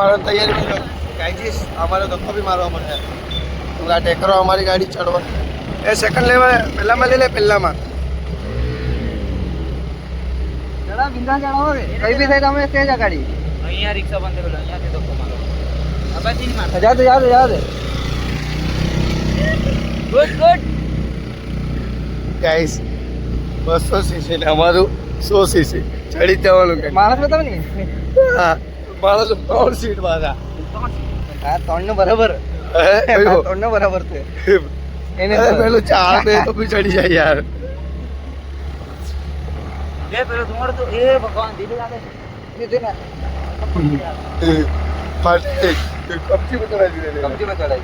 ચડવાની તૈયારી કરો ગાઈજીસ અમારે ધક્કો બી મારવા પડે આ ટેકરો અમારી ગાડી ચડવા એ સેકન્ડ લેવા પહેલામાં લઈ લે પહેલામાં જરા બિંદા ચડાવો કે કઈ બી થાય તમે તે જ ગાડી અહીંયા રિક્ષા બંધ કરેલો અહીંયાથી ધક્કો મારો આબાજી ની માર જા દે ગુડ ગાઈસ 200 સીસી ને અમારું 100 સીસી ચડી જવાનું કે માણસ બતાવ ને હા માણસ 3 સીટ વાળા હા 3 નો બરાબર હે 3 નો બરાબર છે એને પેલું 4 બે તો બી ચડી જાય યાર લે પેલો ધુમાડો તો એ ભગવાન દીદી લાગે છે દે ને ફાટ કપચી બતાવી દે કબજી માં ચડાઈ